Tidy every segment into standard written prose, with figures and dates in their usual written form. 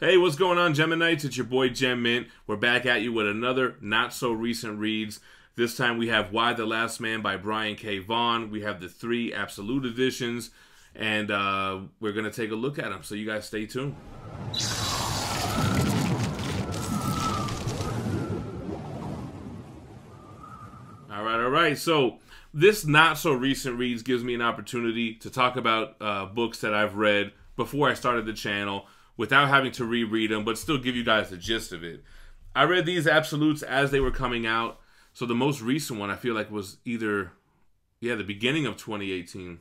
Hey, what's going on, Geminites? It's your boy Gem Mint. We're back at you with another not-so-recent reads. This time we have Why the Last Man by Brian K. Vaughan. We have the 3 Absolute editions, and we're going to take a look at them, so you guys stay tuned. All right. So this not-so-recent reads gives me an opportunity to talk about books that I've read before I started the channel, without having to reread them, but still give you guys the gist of it. I read these absolutes as they were coming out. So the most recent one I feel like was either, the beginning of 2018.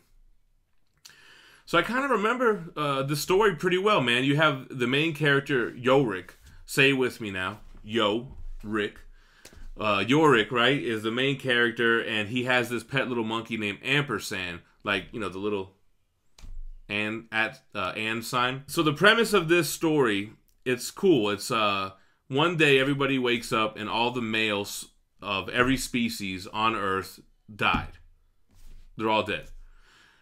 So I kind of remember the story pretty well, man. You have the main character, Yorick. Say it with me now. Yorick. Yorick, right, is the main character, and he has this pet little monkey named Ampersand. Like, you know, the little and sign. So the premise of this story, it's cool. It's one day everybody wakes up and all the males of every species on Earth died. They're all dead.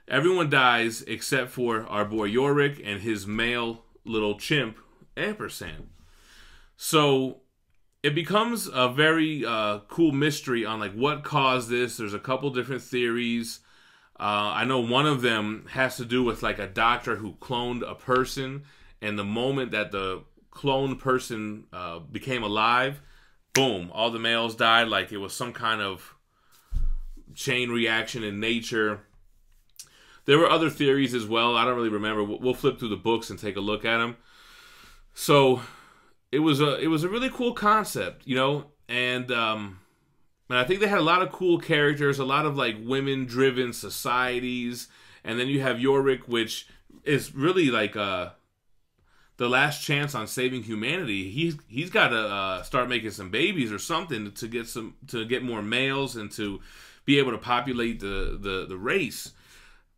Everyone dies except for our boy Yorick and his male little chimp, Ampersand. So it becomes a very cool mystery on like what caused this. There's a couple different theories. I know one of them has to do with like a doctor who cloned a person, and the moment that the cloned person became alive, boom, all the males died. Like it was some kind of chain reaction in nature. There were other theories as well. I don't really remember. We'll flip through the books and take a look at them. So it was a really cool concept, you know, and I think they had a lot of cool characters, a lot of like women-driven societies, and then you have Yorick, which is really like the last chance on saving humanity. He's got to start making some babies or something to get more males and to be able to populate the race.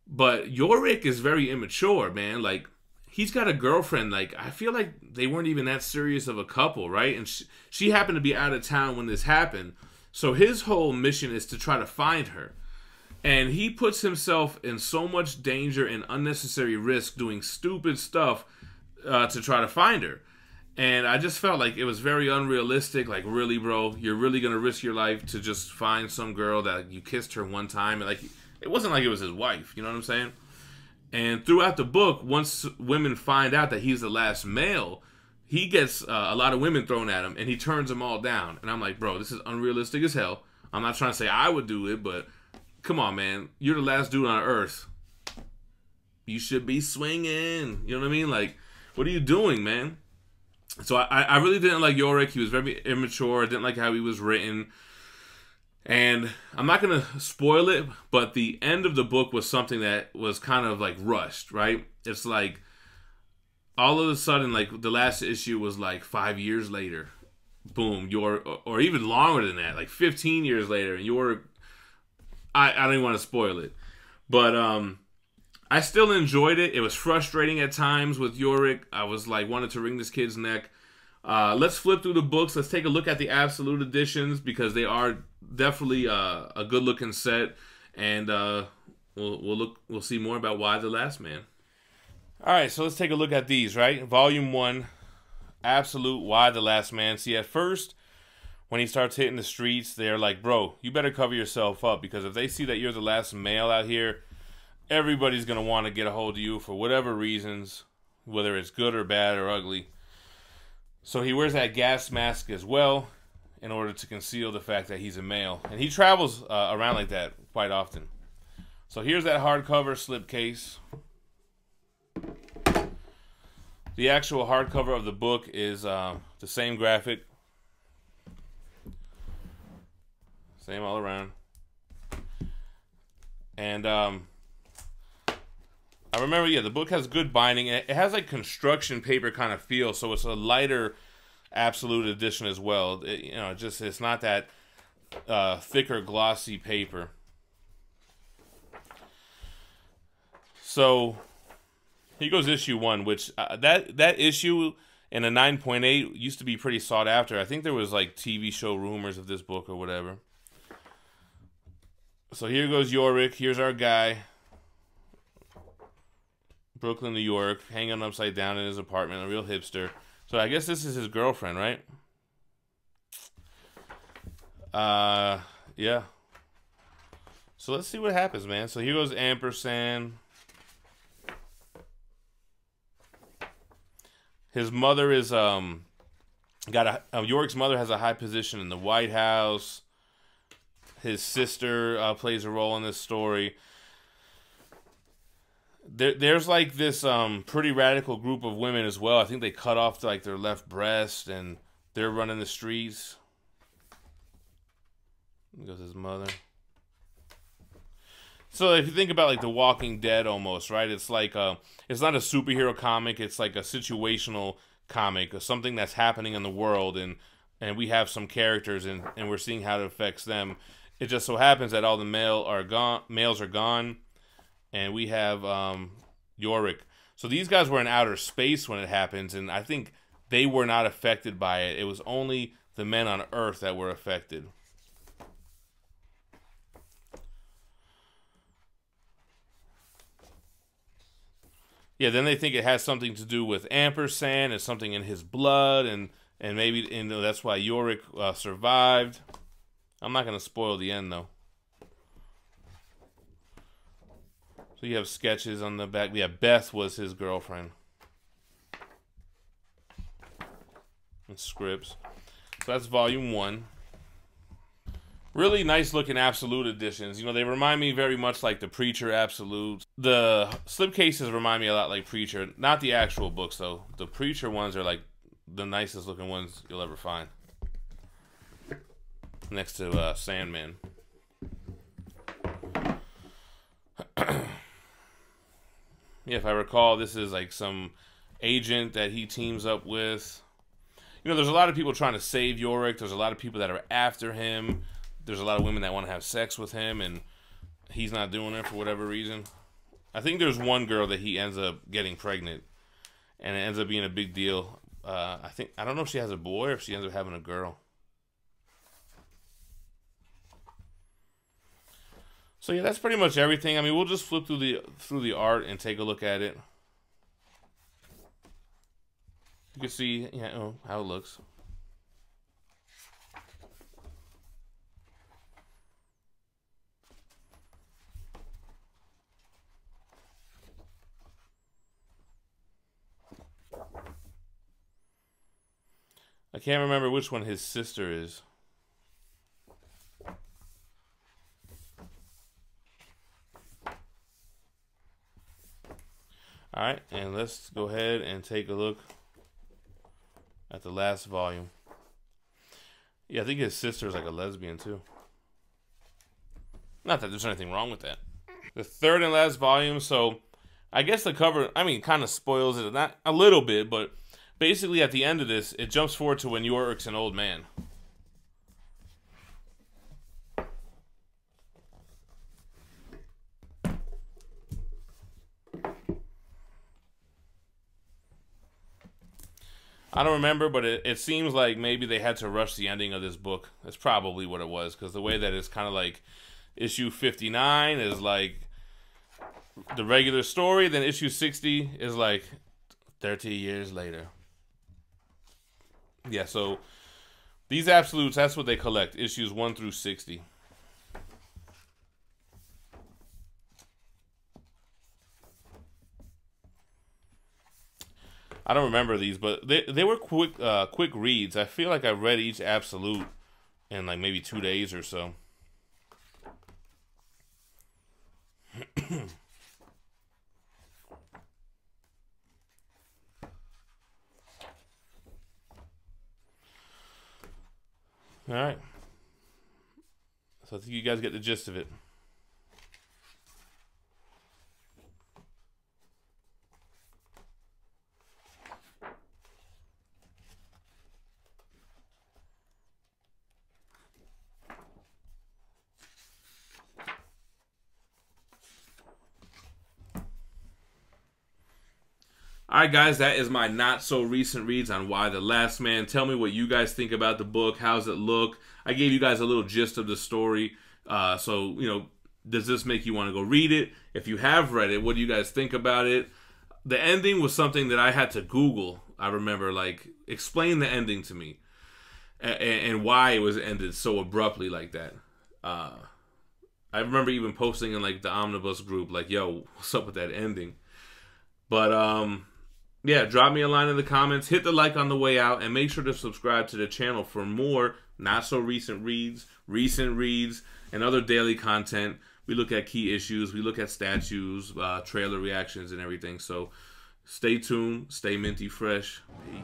But Yorick is very immature, man. Like he's got a girlfriend. Like I feel like they weren't even that serious of a couple, right? And she happened to be out of town when this happened. So his whole mission is to try to find her. And he puts himself in so much danger and unnecessary risk doing stupid stuff to try to find her. And I just felt like it was very unrealistic. Like, really, bro, you're really going to risk your life to just find some girl that you kissed her one time? And like, it wasn't like it was his wife, you know what I'm saying? And throughout the book, once women find out that he's the last male, he gets a lot of women thrown at him, and he turns them all down. And I'm like, bro, this is unrealistic as hell. I'm not trying to say I would do it, but come on, man. You're the last dude on Earth. You should be swinging. You know what I mean? Like, what are you doing, man? So I really didn't like Yorick. He was very immature. I didn't like how he was written. And I'm not going to spoil it, but the end of the book was something that was kind of like rushed, right? It's like, all of a sudden, like, the last issue was, like, 5 years later. Boom. Or even longer than that. Like, 15 years later. And I don't even want to spoil it. But, I still enjoyed it. It was frustrating at times with Yorick. I was, like, wanted to wring this kid's neck. Let's flip through the books. Let's take a look at the Absolute editions, because they are definitely a good-looking set. And, we'll see more about Why the Last Man. Alright, so let's take a look at these, right? Volume 1, Absolute, Why the Last Man. See, at first, when he starts hitting the streets, they're like, bro, you better cover yourself up, because if they see that you're the last male out here, everybody's going to want to get a hold of you for whatever reasons, whether it's good or bad or ugly. So he wears that gas mask as well in order to conceal the fact that he's a male. And he travels around like that quite often. So here's that hardcover slipcase. The actual hardcover of the book is the same graphic. Same all around. And I remember, the book has good binding. It has like construction paper kind of feel, so it's a lighter Absolute edition as well. It's not that thicker, glossy paper. So here goes issue 1, which that issue in a 9.8 used to be pretty sought after. I think there was like TV show rumors of this book or whatever. So here goes Yorick. Here's our guy. Brooklyn, New York, hanging upside down in his apartment, a real hipster. So I guess this is his girlfriend, right? Yeah. So let's see what happens, man. So here goes ampersand. His mother is Yorick's mother has a high position in the White House. His sister plays a role in this story. There's like this pretty radical group of women as well. I think they cut off like their left breast and they're running the streets. There goes his mother. So if you think about like The Walking Dead almost, right? It's like it's not a superhero comic. It's like a situational comic, or something that's happening in the world, and we have some characters and we're seeing how it affects them. It just so happens that all the males are gone, and we have Yorick. So these guys were in outer space when it happens, and I think they were not affected by it. It was only the men on Earth that were affected. Yeah, then they think it has something to do with ampersand. It's something in his blood, and maybe that's why Yorick survived. I'm not going to spoil the end, though. So you have sketches on the back. Yeah, Beth was his girlfriend. And scripts. So that's volume 1. Really nice looking Absolute editions. You know, they remind me very much like the Preacher Absolutes. The slipcases remind me a lot like Preacher. Not the actual books, though. The Preacher ones are like the nicest looking ones you'll ever find. Next to Sandman. Yeah, if I recall, this is like some agent that he teams up with. You know, there's a lot of people trying to save Yorick. There's a lot of people that are after him. There's a lot of women that want to have sex with him, and he's not doing it for whatever reason. I think there's one girl that he ends up getting pregnant, and it ends up being a big deal. I don't know if she has a boy or if she ends up having a girl. So yeah, that's pretty much everything. I mean, we'll just flip through the art and take a look at it. You can see how it looks. I can't remember which one his sister is. Alright, and let's go ahead and take a look at the last volume. Yeah, I think his sister is like a lesbian too. Not that there's anything wrong with that. The third and last volume, so I guess the cover, I mean, kind of spoils it. Not a little bit, but basically at the end of this, it jumps forward to when Yorick's an old man. I don't remember, but it seems like maybe they had to rush the ending of this book. That's probably what it was, because the way that it's kind of like issue 59 is like the regular story, then issue 60 is like 30 years later. Yeah, so these Absolutes, that's what they collect, issues 1 through 60. I don't remember these, but they were quick reads. I feel like I read each Absolute in like maybe 2 days or so. All right. So I think you guys get the gist of it. Alright guys, that is my not so recent reads on Y the Last Man. Tell me what you guys think about the book. How's it look? I gave you guys a little gist of the story. So, you know, does this make you want to go read it? If you have read it, what do you guys think about it? The ending was something that I had to Google. I remember, like, explain the ending to me and why it was ended so abruptly like that. I remember even posting in, like, the Omnibus group, like, yo, what's up with that ending? But, yeah, drop me a line in the comments, hit the like on the way out, and make sure to subscribe to the channel for more not-so-recent reads, recent reads, and other daily content. We look at key issues, we look at statues, trailer reactions, and everything. So stay tuned, stay minty fresh. Peace.